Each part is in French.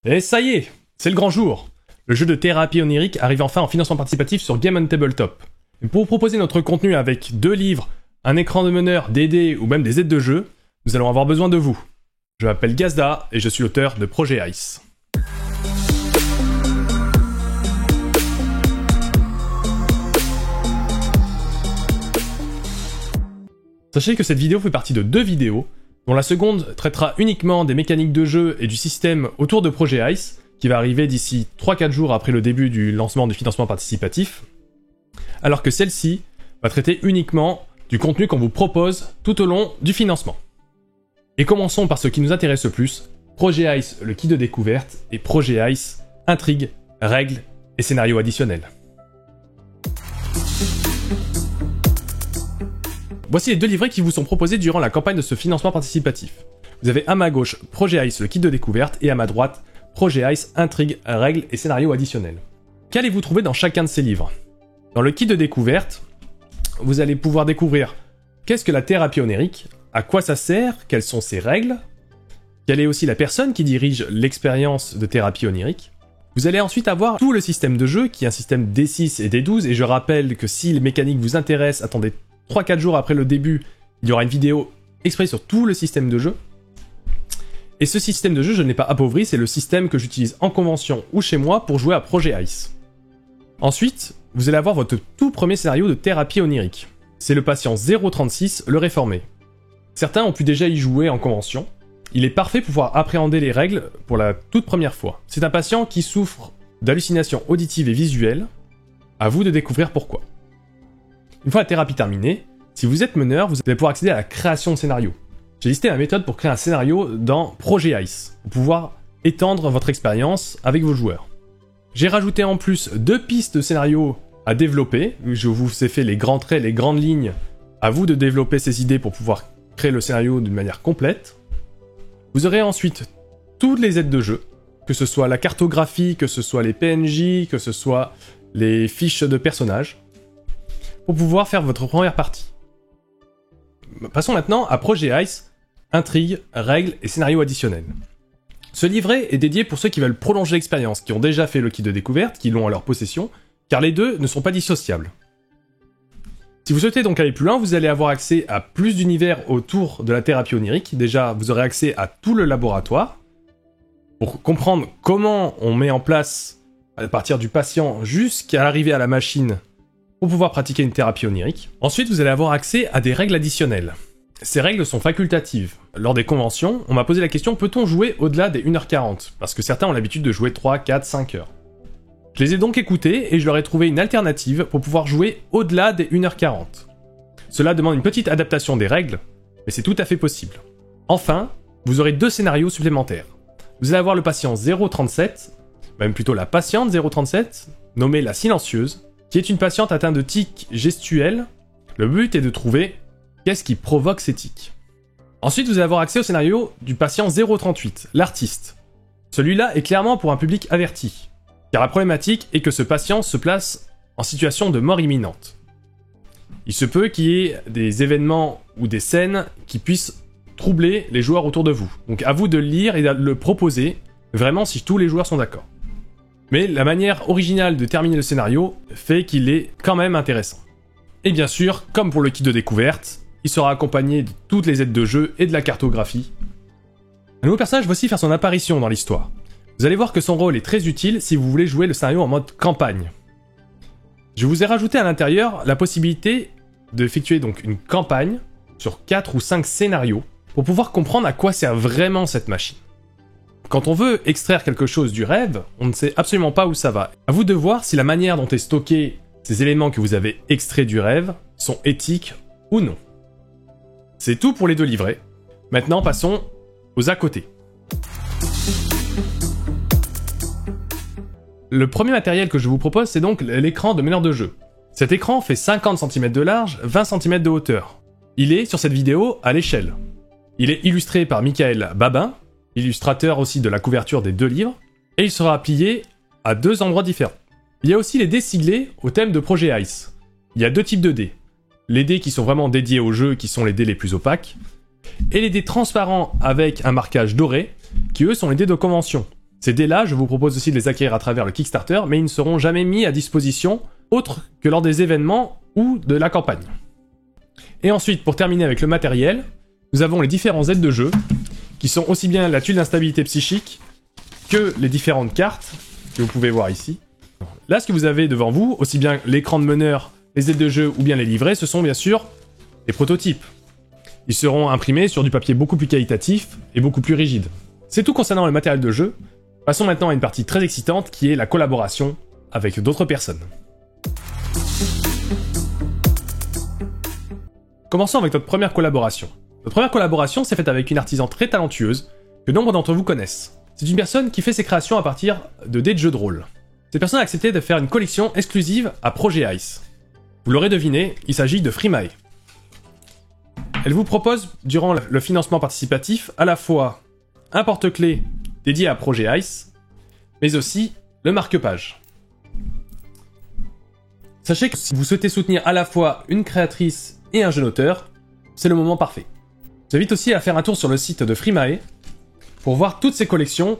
Et ça y est, c'est le grand jour. Le jeu de thérapie onirique arrive enfin en financement participatif sur Game on Tabletop. Et pour vous proposer notre contenu avec 2 livres, un écran de meneur, des dés ou même des aides de jeu, nous allons avoir besoin de vous. Je m'appelle Gazda et je suis l'auteur de Projet Ice. Sachez que cette vidéo fait partie de 2 vidéos, dont la seconde traitera uniquement des mécaniques de jeu et du système autour de Projet Ice, qui va arriver d'ici 3-4 jours après le début du lancement du financement participatif, alors que celle-ci va traiter uniquement du contenu qu'on vous propose tout au long du financement. Et commençons par ce qui nous intéresse le plus, Projet Ice, le kit de découverte, et Projet Ice, intrigue, règles et scénarios additionnels. Voici les 2 livrets qui vous sont proposés durant la campagne de ce financement participatif. Vous avez à ma gauche Projet Ice, le kit de découverte, et à ma droite Projet Ice, intrigue, règles et scénarios additionnels. Qu'allez-vous trouver dans chacun de ces livres ? Dans le kit de découverte, vous allez pouvoir découvrir qu'est-ce que la thérapie onirique, à quoi ça sert, quelles sont ses règles, quelle est aussi la personne qui dirige l'expérience de thérapie onirique. Vous allez ensuite avoir tout le système de jeu, qui est un système D6 et D12, et je rappelle que si les mécaniques vous intéressent, attendez 3-4 jours après le début, il y aura une vidéo exprès sur tout le système de jeu. Et ce système de jeu, je ne l'ai pas appauvri, c'est le système que j'utilise en convention ou chez moi pour jouer à Projet Ice. Ensuite, vous allez avoir votre tout premier scénario de thérapie onirique. C'est le patient 036, le réformé. Certains ont pu déjà y jouer en convention. Il est parfait pour pouvoir appréhender les règles pour la toute première fois. C'est un patient qui souffre d'hallucinations auditives et visuelles. À vous de découvrir pourquoi. Une fois la thérapie terminée, si vous êtes meneur, vous allez pouvoir accéder à la création de scénario. J'ai listé la méthode pour créer un scénario dans Projet Ice, pour pouvoir étendre votre expérience avec vos joueurs. J'ai rajouté en plus 2 pistes de scénario à développer. Je vous ai fait les grands traits, les grandes lignes. À vous de développer ces idées pour pouvoir créer le scénario d'une manière complète. Vous aurez ensuite toutes les aides de jeu, que ce soit la cartographie, que ce soit les PNJ, que ce soit les fiches de personnages, pour pouvoir faire votre première partie. Passons maintenant à Projet Ice, intrigue, règles et scénarios additionnels. Ce livret est dédié pour ceux qui veulent prolonger l'expérience, qui ont déjà fait le kit de découverte, qui l'ont à leur possession, car les deux ne sont pas dissociables. Si vous souhaitez donc aller plus loin, vous allez avoir accès à plus d'univers autour de la thérapie onirique. Déjà, vous aurez accès à tout le laboratoire, pour comprendre comment on met en place, à partir du patient jusqu'à l'arrivée à la machine, pour pouvoir pratiquer une thérapie onirique. Ensuite, vous allez avoir accès à des règles additionnelles. Ces règles sont facultatives. Lors des conventions, on m'a posé la question, peut-on jouer au-delà des 1h40 ? Parce que certains ont l'habitude de jouer 3, 4, 5 heures. Je les ai donc écoutés et je leur ai trouvé une alternative pour pouvoir jouer au-delà des 1h40. Cela demande une petite adaptation des règles, mais c'est tout à fait possible. Enfin, vous aurez 2 scénarios supplémentaires. Vous allez avoir le patient 037, même plutôt la patiente 037, nommée la silencieuse, qui est une patiente atteinte de tics gestuels. Le but est de trouver qu'est-ce qui provoque ces tics. Ensuite, vous allez avoir accès au scénario du patient 038, l'artiste. Celui-là est clairement pour un public averti, car la problématique est que ce patient se place en situation de mort imminente. Il se peut qu'il y ait des événements ou des scènes qui puissent troubler les joueurs autour de vous. Donc à vous de le lire et de le proposer, vraiment si tous les joueurs sont d'accord. Mais la manière originale de terminer le scénario fait qu'il est quand même intéressant. Et bien sûr, comme pour le kit de découverte, il sera accompagné de toutes les aides de jeu et de la cartographie. Un nouveau personnage va aussi faire son apparition dans l'histoire. Vous allez voir que son rôle est très utile si vous voulez jouer le scénario en mode campagne. Je vous ai rajouté à l'intérieur la possibilité d'effectuer donc une campagne sur 4 ou 5 scénarios pour pouvoir comprendre à quoi sert vraiment cette machine. Quand on veut extraire quelque chose du rêve, on ne sait absolument pas où ça va. À vous de voir si la manière dont est stocké ces éléments que vous avez extraits du rêve sont éthiques ou non. C'est tout pour les 2 livrets. Maintenant, passons aux à côté. Le premier matériel que je vous propose, c'est donc l'écran de meneur de jeu. Cet écran fait 50 cm de large, 20 cm de hauteur. Il est, sur cette vidéo, à l'échelle. Il est illustré par Michael Babin, illustrateur aussi de la couverture des 2 livres, et il sera plié à 2 endroits différents. Il y a aussi les dés siglés au thème de Projet Ice. Il y a 2 types de dés. Les dés qui sont vraiment dédiés au jeu, qui sont les dés les plus opaques, et les dés transparents avec un marquage doré, qui eux sont les dés de convention. Ces dés-là, je vous propose aussi de les acquérir à travers le Kickstarter, mais ils ne seront jamais mis à disposition autre que lors des événements ou de la campagne. Et ensuite, pour terminer avec le matériel, nous avons les différents aides de jeu, qui sont aussi bien la tuile d'instabilité psychique que les différentes cartes, que vous pouvez voir ici. Là, ce que vous avez devant vous, aussi bien l'écran de meneur, les aides de jeu ou bien les livrets, ce sont bien sûr les prototypes. Ils seront imprimés sur du papier beaucoup plus qualitatif et beaucoup plus rigide. C'est tout concernant le matériel de jeu. Passons maintenant à une partie très excitante qui est la collaboration avec d'autres personnes. Commençons avec notre première collaboration. Notre première collaboration s'est faite avec une artisan très talentueuse que nombre d'entre vous connaissent. C'est une personne qui fait ses créations à partir de dés de jeux de rôle. Cette personne a accepté de faire une collection exclusive à Projet Ice. Vous l'aurez deviné, il s'agit de Freemae. Elle vous propose, durant le financement participatif, à la fois un porte-clés dédié à Projet Ice, mais aussi le marque-page. Sachez que si vous souhaitez soutenir à la fois une créatrice et un jeune auteur, c'est le moment parfait. Je vous invite aussi à faire un tour sur le site de Freemae pour voir toutes ses collections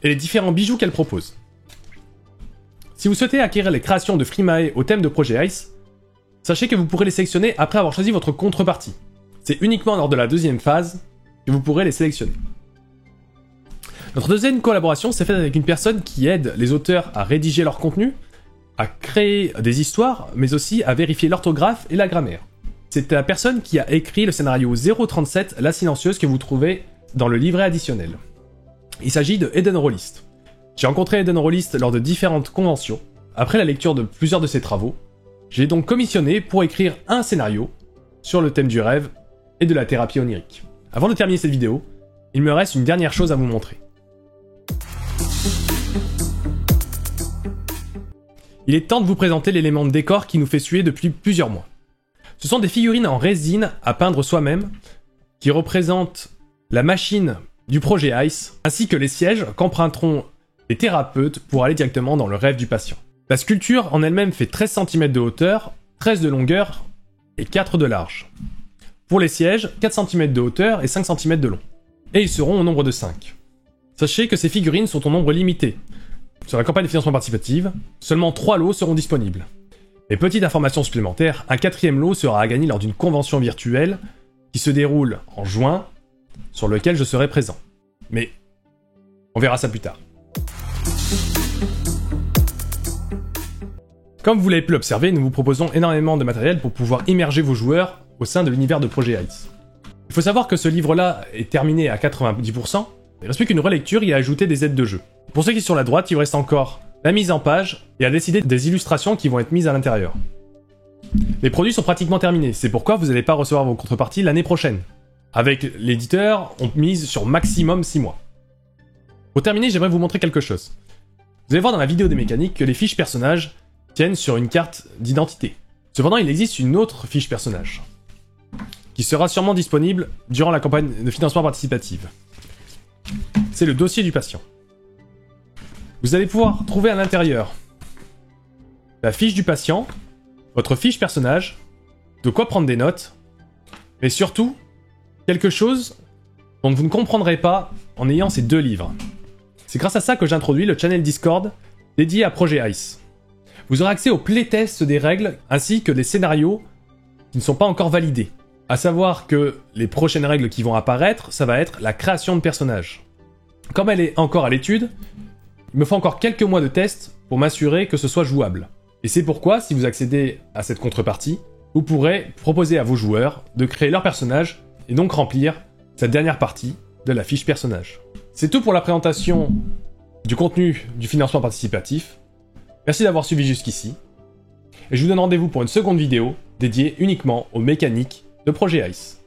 et les différents bijoux qu'elle propose. Si vous souhaitez acquérir les créations de Freemae au thème de Projet Ice, sachez que vous pourrez les sélectionner après avoir choisi votre contrepartie. C'est uniquement lors de la deuxième phase que vous pourrez les sélectionner. Notre deuxième collaboration s'est faite avec une personne qui aide les auteurs à rédiger leur contenu, à créer des histoires, mais aussi à vérifier l'orthographe et la grammaire. C'est la personne qui a écrit le scénario 037, La Silencieuse, que vous trouvez dans le livret additionnel. Il s'agit de Eden Rollist. J'ai rencontré Eden Rollist lors de différentes conventions. Après la lecture de plusieurs de ses travaux, j'ai donc commissionné pour écrire un scénario sur le thème du rêve et de la thérapie onirique. Avant de terminer cette vidéo, il me reste une dernière chose à vous montrer. Il est temps de vous présenter l'élément de décor qui nous fait suer depuis plusieurs mois. Ce sont des figurines en résine à peindre soi-même qui représentent la machine du projet Ice, ainsi que les sièges qu'emprunteront les thérapeutes pour aller directement dans le rêve du patient. La sculpture en elle-même fait 13 cm de hauteur, 13 de longueur et 4 de large. Pour les sièges, 4 cm de hauteur et 5 cm de long. Et ils seront au nombre de 5. Sachez que ces figurines sont au nombre limité. Sur la campagne de financement participative, seulement 3 lots seront disponibles. Et petite information supplémentaire, un 4e lot sera à gagner lors d'une convention virtuelle qui se déroule en juin, sur lequel je serai présent. Mais on verra ça plus tard. Comme vous l'avez pu l'observer, nous vous proposons énormément de matériel pour pouvoir immerger vos joueurs au sein de l'univers de Projet Ice. Il faut savoir que ce livre-là est terminé à 90%, il ne reste plus qu'une relecture et à ajouter des aides de jeu. Pour ceux qui sont sur la droite, il vous reste encore la mise en page et à décider des illustrations qui vont être mises à l'intérieur. Les produits sont pratiquement terminés, c'est pourquoi vous n'allez pas recevoir vos contreparties l'année prochaine. Avec l'éditeur, on mise sur maximum 6 mois. Pour terminer, j'aimerais vous montrer quelque chose. Vous allez voir dans la vidéo des mécaniques que les fiches personnages tiennent sur une carte d'identité. Cependant, il existe une autre fiche personnage, qui sera sûrement disponible durant la campagne de financement participative. C'est le dossier du patient. Vous allez pouvoir trouver à l'intérieur la fiche du patient, votre fiche personnage, de quoi prendre des notes, mais surtout, quelque chose dont vous ne comprendrez pas en ayant ces 2 livres. C'est grâce à ça que j'introduis le channel Discord dédié à Projet Ice. Vous aurez accès au playtest des règles ainsi que des scénarios qui ne sont pas encore validés. À savoir que les prochaines règles qui vont apparaître, ça va être la création de personnages. Comme elle est encore à l'étude, il me faut encore quelques mois de tests pour m'assurer que ce soit jouable. Et c'est pourquoi, si vous accédez à cette contrepartie, vous pourrez proposer à vos joueurs de créer leur personnage et donc remplir cette dernière partie de la fiche personnage. C'est tout pour la présentation du contenu du financement participatif. Merci d'avoir suivi jusqu'ici. Et je vous donne rendez-vous pour une seconde vidéo dédiée uniquement aux mécaniques de Projet Ice.